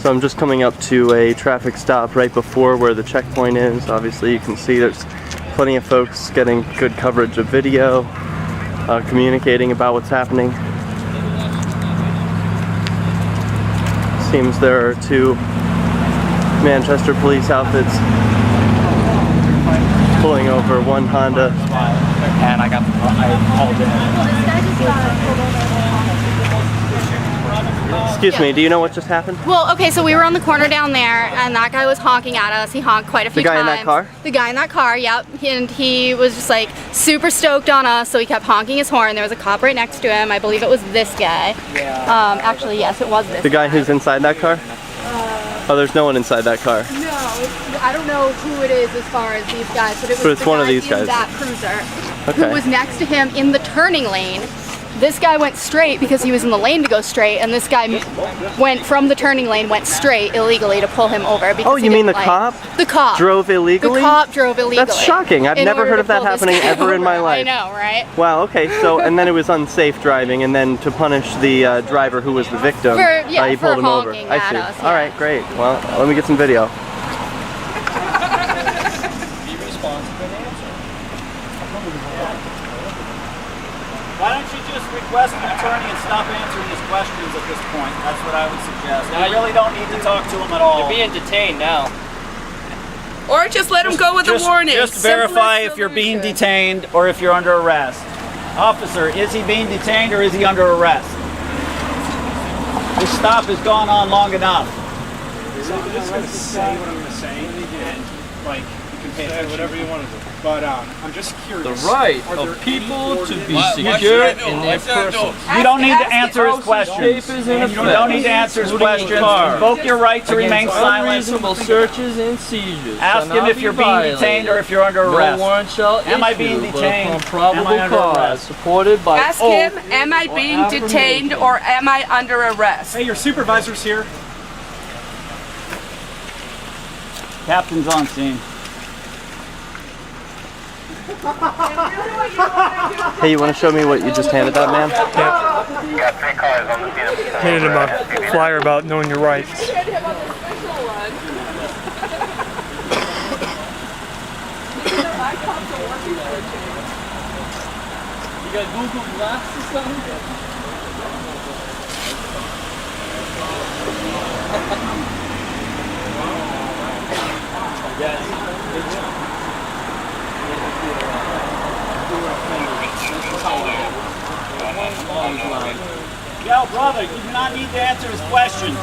So I'm just coming up to a traffic stop right before where the checkpoint is. Obviously you can see there's plenty of folks getting good coverage of video, communicating about what's happening. Seems there are two Manchester police outfits pulling over one Honda. And I called in. Excuse me, do you know what just happened? Well, okay, so we were on the corner down there, and that guy was honking at us. He honked quite a few times. The guy in that car? The guy in that car, yep. And he was just like super stoked on us, so he kept honking his horn. There was a cop right next to him. I believe it was this guy. Yeah. Actually, yes, it was this The guy who's inside that car? Oh, there's no one inside that car. No, I don't know who it is as far as these guys, but it was But it's the one guy of these in guys. that cruiser Okay. who was next to him in the turning lane. This guy went straight because he was in the lane to go straight, and this guy went from the turning lane, went straight illegally to pull him over. Because Oh, you mean the cop? The cop. Drove illegally? The cop drove illegally. That's shocking. I've never heard of that happening ever in my life. I know, right? Wow, okay, so, and then it was unsafe driving, and then to punish the driver who was the victim, he pulled him over. I see. Us, All right, great. Well, let me get some video. Why don't you just request an attorney and stop answering his questions at this point? That's what I would suggest. You really don't need to talk to him at all. You're being detained now. Or just let him go with a warning. Just verify if you're being detained or if you're under arrest. Officer, is he being detained or is he under arrest? This stop has gone on long enough. I'm just going to say what I'm going to say, and like you can say whatever you want to do. But I'm just curious. The right of people to be secure in their persons. You don't need to answer his questions. You don't need to answer his questions. Invoke your right to remain silent. Unreasonable searches and seizures. Ask him if you're being detained or if you're under arrest. No warrant shall issue. Am I being detained? Upon probable Am I under cause, arrest? supported by Ask him, am I being detained or am I under arrest? Hey, your supervisor's here. Captain's on scene. Hey, you want to show me what you just handed that man? Handed him a flyer about knowing your rights. You got Google Glass or something? Yo, brother, you do not need to answer his questions.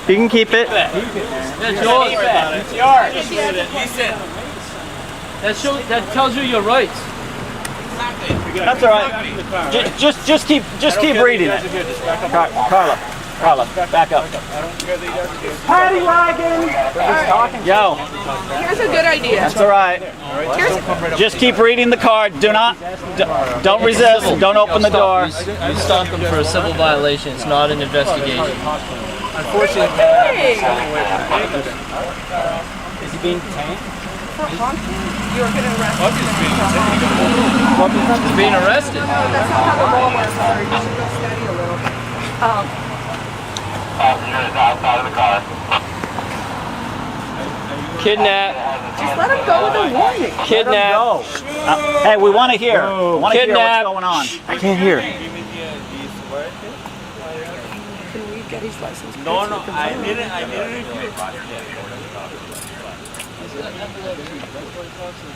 You can keep it. That's yours. It's yours. That tells you your rights. That's all right. Just keep reading it. Carla, back up. Paddy wagon. Yo. Here's a good idea. That's all right. Just keep reading the card. Don't resist. Don't open the door. You stopped them for a civil violation. It's not an investigation. Unfortunately, is he being detained? For honking? You're going to arrest him. He's being arrested. No, that's not how the law works, sir. You should go study a little. Outside of the car. Kidnap. Just let him go with a warning. Kidnap. Hey, we want to hear. We want to hear what's Kidnap. going on. I can't hear. Can we get his license? No, I didn't.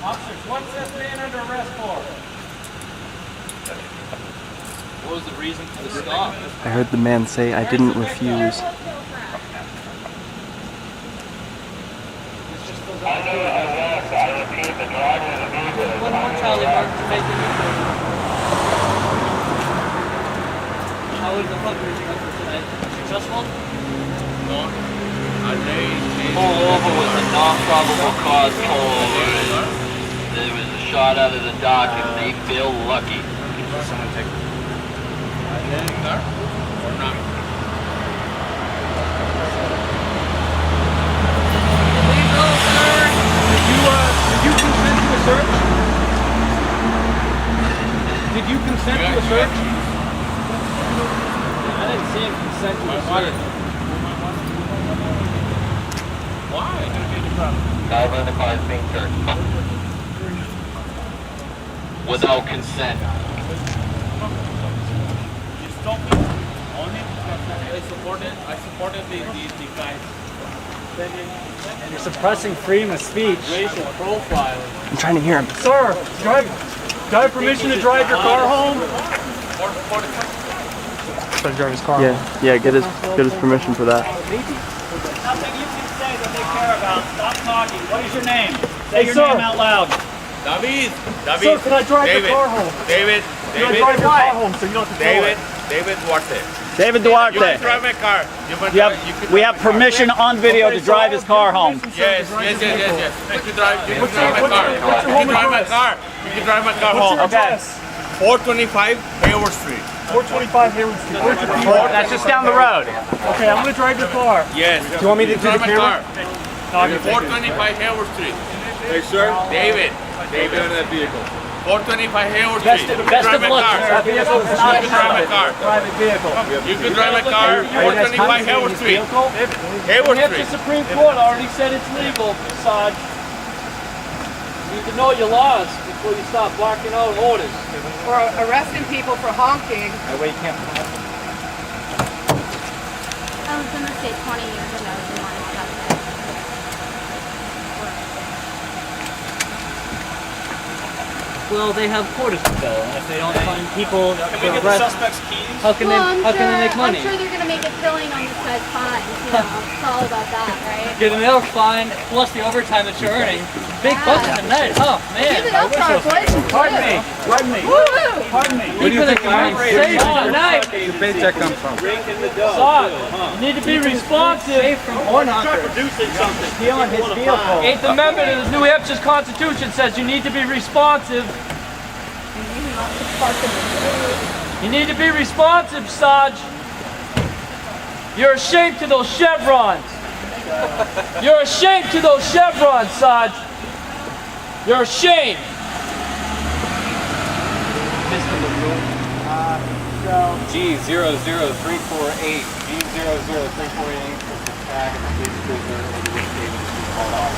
Officers, what's this man under arrest for? What was the reason for the stop? I heard the man say, I didn't refuse. How was the fundraising for tonight? Successful? No. Pull over was a non-probable cause pull-over. There was a shot out of the dock and they feel lucky. Someone take Or not? you consent to a search? I didn't see him consent to a search. Driver in the car is being searched. Without consent. I supported the guys. You're suppressing freedom of speech. Racial profiling. I'm trying to hear him. Sir, do I have permission to drive your car home? Should I drive his car? Yeah, get his permission for that. Nothing you can say that they care about. Stop talking. What is your name? Say your sir. name out loud. David, Sir, can I drive David, your car home? David, Can I drive your car home so you don't have to tow David, it? David Duarte. David You Duarte. can drive my car. You can We have, drive we have my car. permission on video to drive his car home. Yes. You can drive my car. what's your You can home drive my address? car. You can drive my car What's home. your Okay. address? 425 Hayward Street. 425 Hayward Street. Where's your car? That's just down the road. Okay, I'm gonna drive your car. Yes. Do you want me to do drive the my car? camera? No, I can take it. 425 Hayward Street. Hey, sir. David. David on that vehicle. 425 Hayward Best, Street. You can best drive of my luck. car. That vehicle is not You can drive my car. private vehicle. You can drive my car. 425 Hayward Street. Hayward Street. Supreme Court already said it's legal, Sarge. You need to know your laws before you start blocking out orders. Or arresting people for honking. I was gonna say 20 years ago, you wanted to cut that. Well, they have quarters to fill, and if they don't find people Can we get the suspect's keys? how can I'm they make money? sure they're gonna make a killing on this guy's fines. You know, it's all about that, right? Get an elk fine plus the overtime that you're earning. Big budget tonight, huh, Give it man? up for our boys and Pardon me. Pardon me. Woo! Pardon me. Where do you think I'm safe tonight? The paycheck comes from. Sarge, you need to be responsive from Hornhunters. Producing something. Stealing his vehicle. Eighth Amendment of the New Hampshire's Constitution says you need to be responsive. You need to be responsive, Sarge. You're ashamed to those chevrons. You're ashamed to those chevrons, Sarge. You're ashamed. G00348. G00348 is the tag of the police cruiser over which David is called off.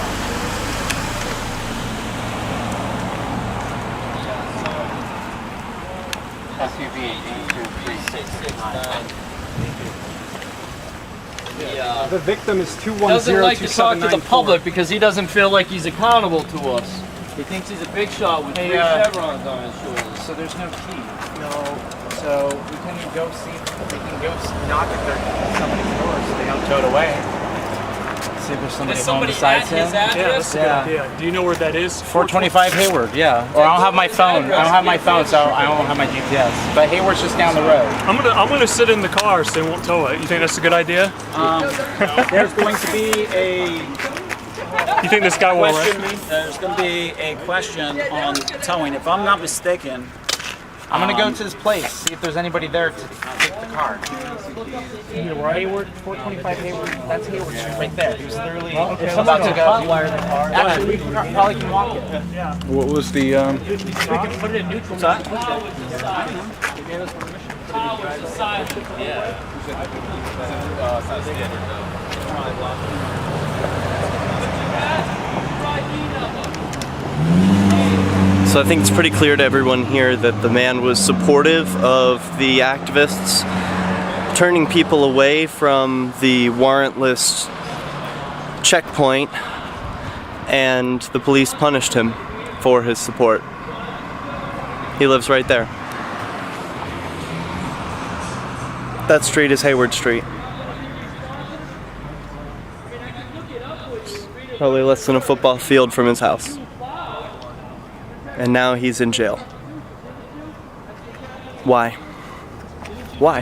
SUV 82369. The victim is Doesn't like to talk to the 210279. public because he doesn't feel like he's accountable to us. He thinks he's a big shot with 3 chevrons on his shoulders. So there's no key. No. So we can go see. We can go knock at somebody's door so they don't tow it away. See if there's somebody home besides him. Yeah, that's a good idea. Do you know where that is? 425 Hayward, yeah. Or I don't have my phone. I don't have my phone, so I don't have my GPS. But Hayward's just down the road. I'm gonna sit in the car so they won't tow it. You think that's a good idea? There's going to be a You think this guy will arrest me? There's going to be a question on towing. If I'm not mistaken, I'm gonna go to this place, see if there's anybody there to take the car. Hayward, 425 Hayward. That's Hayward Street right there. He was literally about to go. Actually, we probably can walk it. What was the? we can put it in neutral. What's that? So I think it's pretty clear to everyone here that the man was supportive of the activists, turning people away from the warrantless checkpoint, and the police punished him for his support. He lives right there. That street is Hayward Street. Probably less than a football field from his house. And now he's in jail. Why? Why?